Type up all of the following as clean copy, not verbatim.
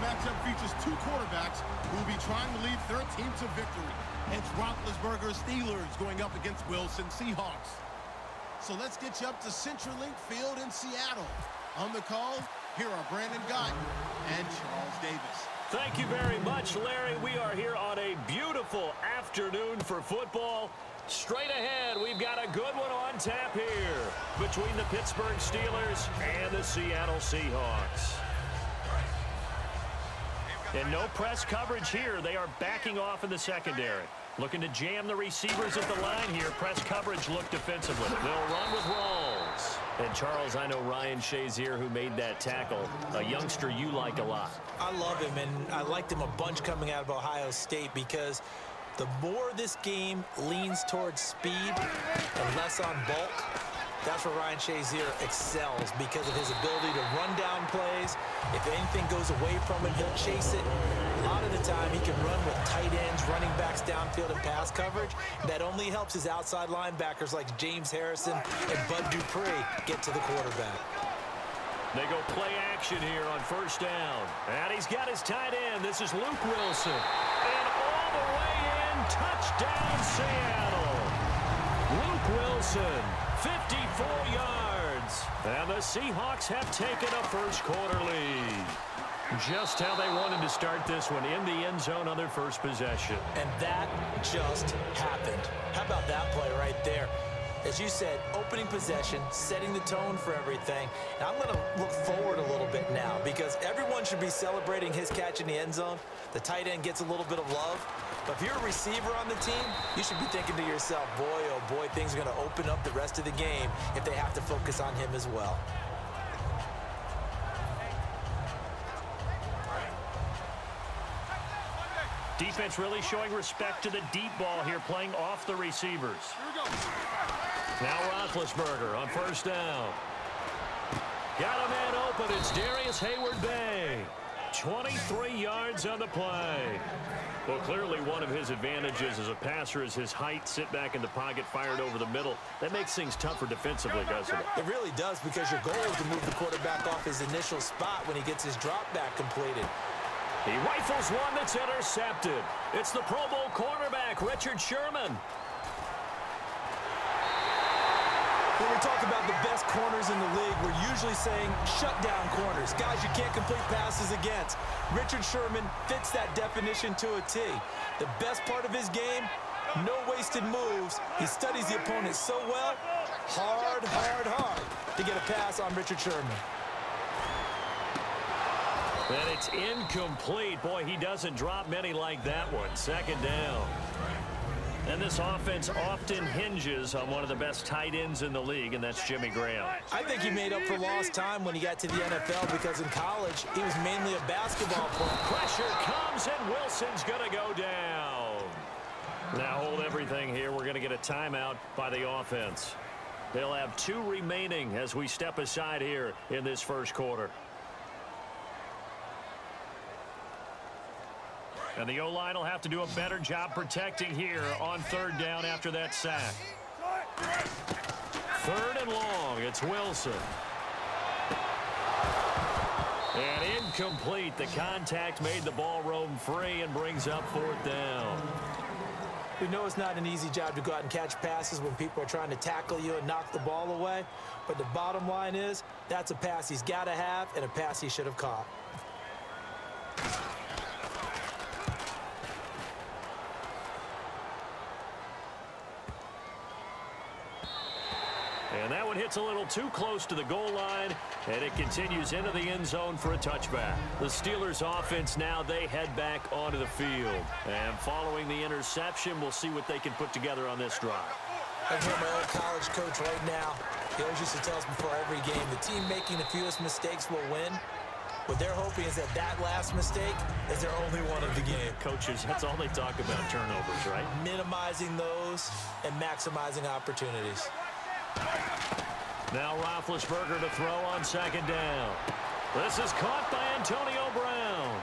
matchup features two quarterbacks who will be trying to lead their team to victory. It's Roethlisberger's Steelers going up against Wilson Seahawks. So let's get you up to CenturyLink Field in Seattle. On the call, here are Brandon Guyton and Charles Davis. Thank you very much, Larry. We are here on a beautiful afternoon for football. Straight ahead, we've got a good one on tap here between the Pittsburgh Steelers and the Seattle Seahawks. And no press coverage here. They are backing off in the secondary. Looking to jam the receivers at the line here. Press coverage look defensively. They'll run with Rawls. And Charles, I know Ryan Shazier, who made that tackle, a youngster you like a lot. I love him, and I liked him a bunch coming out of Ohio State because the more this game leans towards speed and less on bulk, that's where Ryan Shazier excels because of his ability to run down plays. If anything goes away from him, he'll chase it. A lot of the time, he can run with tight ends, running backs downfield, and pass coverage. That only helps his outside linebackers like James Harrison and Bud Dupree get to the quarterback. They go play action here on first down. And he's got his tight end. This is Luke Wilson. And all the way in, touchdown Seattle. Luke Wilson, 54 yards. And the Seahawks have taken a first quarter lead. Just how they wanted to start this one, in the end zone on their first possession. And that just happened. How about that play right there? As you said, opening possession, setting the tone for everything. And I'm going to look forward a little bit now because everyone should be celebrating his catch in the end zone. The tight end gets a little bit of love. But if you're a receiver on the team, you should be thinking to yourself, boy, oh boy, things are going to open up the rest of the game if they have to focus on him as well. Defense really showing respect to the deep ball here, playing off the receivers. Now Roethlisberger on first down. Got a man open. It's Darius Hayward-Bay. 23 yards on the play. Well, clearly one of his advantages as a passer is his height. Sit back in the pocket, fired over the middle. That makes things tougher defensively, doesn't it? It really does because your goal is to move the quarterback off his initial spot when he gets his drop back completed. He rifles one that's intercepted. It's the Pro Bowl cornerback, Richard Sherman. When we talk about the best corners in the league, we're usually saying shutdown corners, guys you can't complete passes against. Richard Sherman fits that definition to a T. The best part of his game, no wasted moves. He studies the opponent so well, hard to get a pass on Richard Sherman. And it's incomplete. Boy, he doesn't drop many like that one. Second down. And this offense often hinges on one of the best tight ends in the league, and that's Jimmy Graham. I think he made up for lost time when he got to the NFL because in college, he was mainly a basketball player. Pressure comes, and Wilson's going to go down. Now hold everything here. We're going to get a timeout by the offense. They'll have 2 remaining as we step aside here in this first quarter. And the O-line will have to do a better job protecting here on third down after that sack. Third and long, it's Wilson. And incomplete. The contact made the ball roam free and brings up fourth down. We know it's not an easy job to go out and catch passes when people are trying to tackle you and knock the ball away. But the bottom line is, that's a pass he's got to have and a pass he should have caught. And that one hits a little too close to the goal line, and it continues into the end zone for a touchback. The Steelers offense now, they head back onto the field. And following the interception, we'll see what they can put together on this drive. I hear my old college coach right now. He always used to tell us before every game, the team making the fewest mistakes will win. What they're hoping is that last mistake is their only one of the game. Coaches, that's all they talk about, turnovers, right? Minimizing those and maximizing opportunities. Now Roethlisberger to throw on second down. This is caught by Antonio Brown.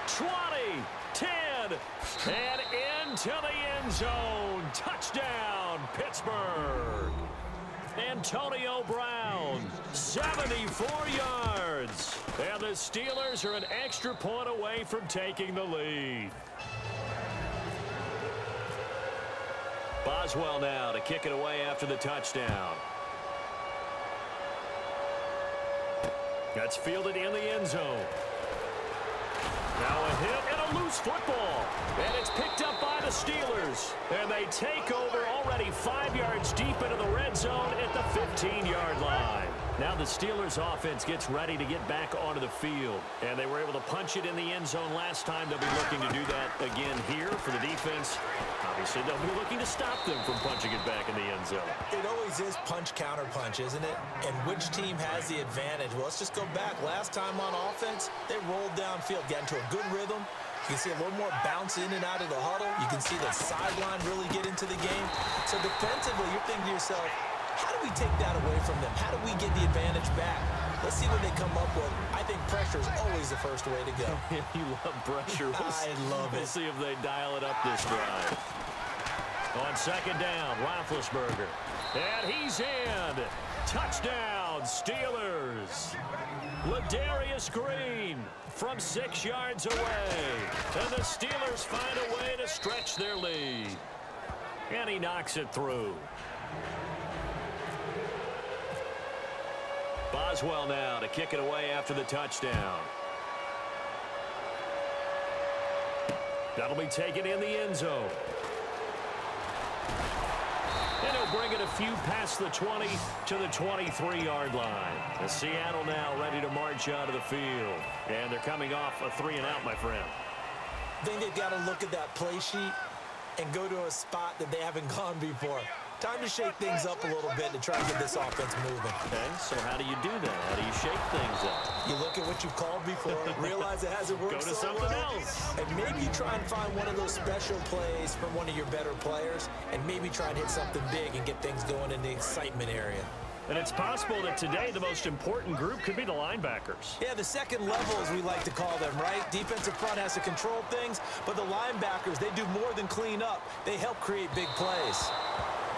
20, 10, and into the end zone. Touchdown, Pittsburgh. Antonio Brown, 74 yards. And the Steelers are an extra point away from taking the lead. Boswell now to kick it away after the touchdown. That's fielded in the end zone. Now a hit and a loose football. And it's picked up by the Steelers. And they take over already 5 yards deep into the red zone at the 15-yard line. Now the Steelers offense gets ready to get back onto the field. And they were able to punch it in the end zone last time. They'll be looking to do that again here for the defense. Obviously, they'll be looking to stop them from punching it back in the end zone. It always is punch-counter-punch, isn't it? And which team has the advantage? Well, let's just go back. Last time on offense, they rolled downfield, got into a good rhythm. You can see a little more bounce in and out of the huddle. You can see the sideline really get into the game. So defensively, you're thinking to yourself, how do we take that away from them? How do we get the advantage back? Let's see what they come up with. I think pressure is always the first way to go. You love pressure. I love it. We'll see if they dial it up this drive. On second down, Roethlisberger. And he's in. Touchdown, Steelers. Ladarius Green from 6 yards away. And the Steelers find a way to stretch their lead. And he knocks it through. Boswell now to kick it away after the touchdown. That'll be taken in the end zone. And he'll bring it a few past the 20 to the 23-yard line. And Seattle now ready to march out of the field. And they're coming off a 3-and-out, my friend. I think they've got to look at that play sheet and go to a spot that they haven't gone before. Time to shake things up a little bit to try to get this offense moving. Okay, so how do you do that? How do you shake things up? You look at what you've called before, realize it hasn't worked Go to so something well, else. and maybe you try and find one of those special plays from one of your better players, and maybe try and hit something big and get things going in the excitement area. And it's possible that today the most important group could be the linebackers. Yeah, the second level, as we like to call them, right? Defensive front has to control things, but the linebackers, they do more than clean up. They help create big plays.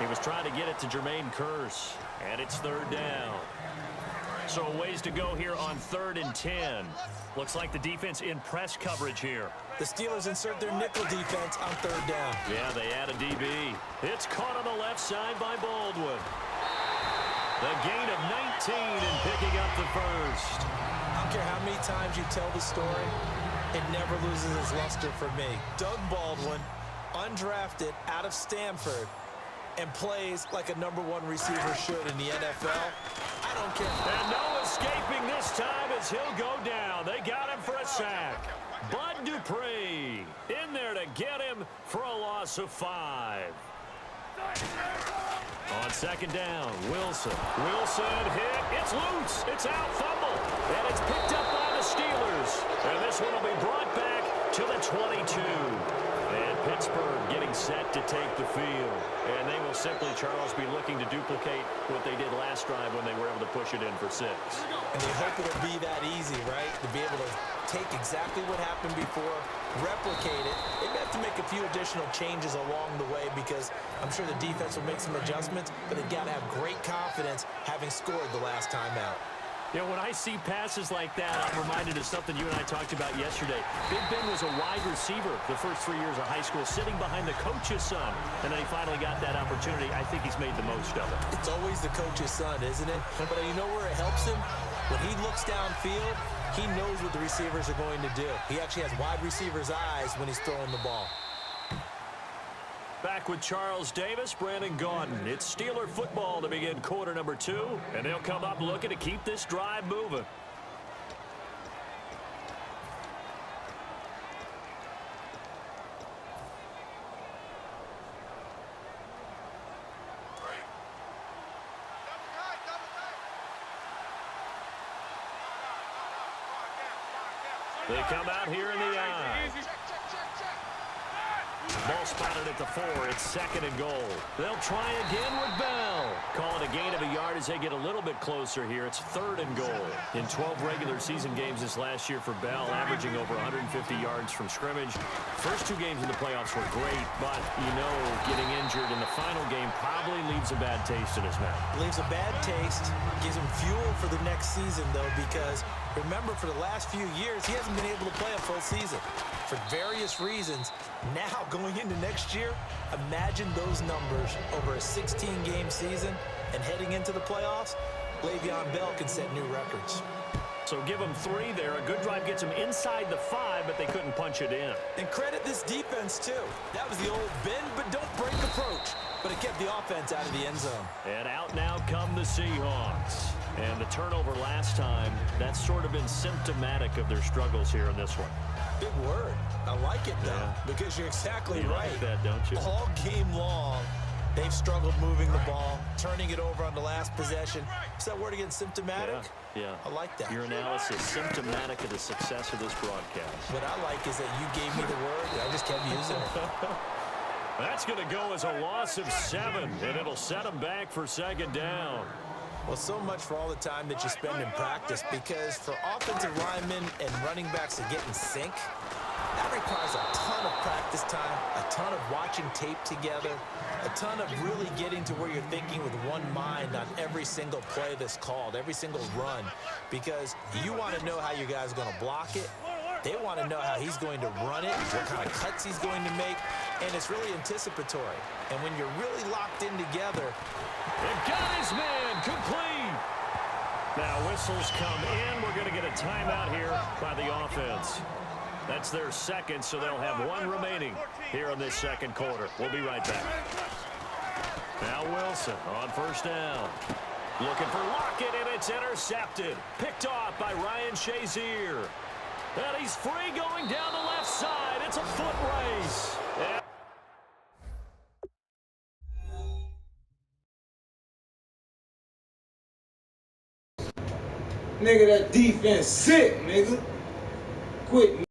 He was trying to get it to Jermaine Kearse, and it's third down. So a ways to go here on 3rd and 10. Looks like the defense in press coverage here. The Steelers insert their nickel defense on 3rd down. Yeah, they add a DB. It's caught on the left side by Baldwin. The gain of 19 and picking up the first. I don't care how many times you tell the story, it never loses its luster for me. Doug Baldwin, undrafted out of Stanford, and plays like a #1 receiver should in the NFL. I don't care. And no escaping this time as he'll go down. They got him for a sack. Bud Dupree in there to get him for a loss of 5. On second down, Wilson. Wilson hit. It's loose. It's out, fumble. And it's picked up by the Steelers. And this one will be brought back to the 22. And Pittsburgh getting set to take the field. And they will simply, Charles, be looking to duplicate what they did last drive when they were able to push it in for 6. And they hope it'll be that easy, right? To be able to take exactly what happened before, replicate it. They have to make a few additional changes along the way because I'm sure the defense will make some adjustments, but they've got to have great confidence having scored the last time out. You know, when I see passes like that, I'm reminded of something you and I talked about yesterday. Big Ben was a wide receiver the first 3 years of high school, sitting behind the coach's son. And then he finally got that opportunity. I think he's made the most of it. It's always the coach's son, isn't it? But you know where it helps him? When he looks downfield, he knows what the receivers are going to do. He actually has wide receivers' eyes when he's throwing the ball. Back with Charles Davis, Brandon Gaudin. It's Steeler football to begin quarter number 2, and they'll come up looking to keep this drive moving. They come out here in the eye. Ball spotted at the 4. It's 2nd and goal. They'll try again with Bell. Call it a gain of a yard as they get a little bit closer here. It's 3rd and goal. In 12 regular season games this last year for Bell, averaging over 150 yards from scrimmage. First 2 games in the playoffs were great, but you know getting injured in the final game probably leaves a bad taste in his mouth. Leaves a bad taste, gives him fuel for the next season, though, because remember, for the last few years, he hasn't been able to play a full season for various reasons. Now, going into next year, imagine those numbers over a 16-game season and heading into the playoffs. Le'Veon Bell can set new records. So give them 3 there. A good drive gets them inside the 5, but they couldn't punch it in. And credit this defense, too. That was the old bend but don't break approach, but it kept the offense out of the end zone. And out now come the Seahawks. And the turnover last time, that's sort of been symptomatic of their struggles here in this one. Big word. I like it, though, because you're exactly right. Like that, don't you? All game long, they've struggled moving the ball, turning it over on the last possession. Is that word again, symptomatic? Yeah. I like that. Your analysis, symptomatic of the success of this broadcast. What I like is that you gave me the word, and I just kept using it. That's going to go as a loss of 7, and it'll set them back for 2nd down. Well, so much for all the time that you spend in practice, because for offensive linemen and running backs to get in sync, that requires a ton of practice time, a ton of watching tape together, a ton of really getting to where you're thinking with one mind on every single play that's called, every single run, because you want to know how your guy's going to block it. They want to know how he's going to run it, what kind of cuts he's going to make, and it's really anticipatory. And when you're really locked in together, they've got his man complete. Now whistles come in. We're going to get a timeout here by the offense. That's their 2nd, so they'll have 1 remaining here in this 2nd quarter. We'll be right back. Now Wilson on 1st down. Looking for Lockett, and it's intercepted. Picked off by Ryan Shazier. And he's free going down the left side. It's a foot race. Yeah. Nigga, that defense sick, nigga. Quit.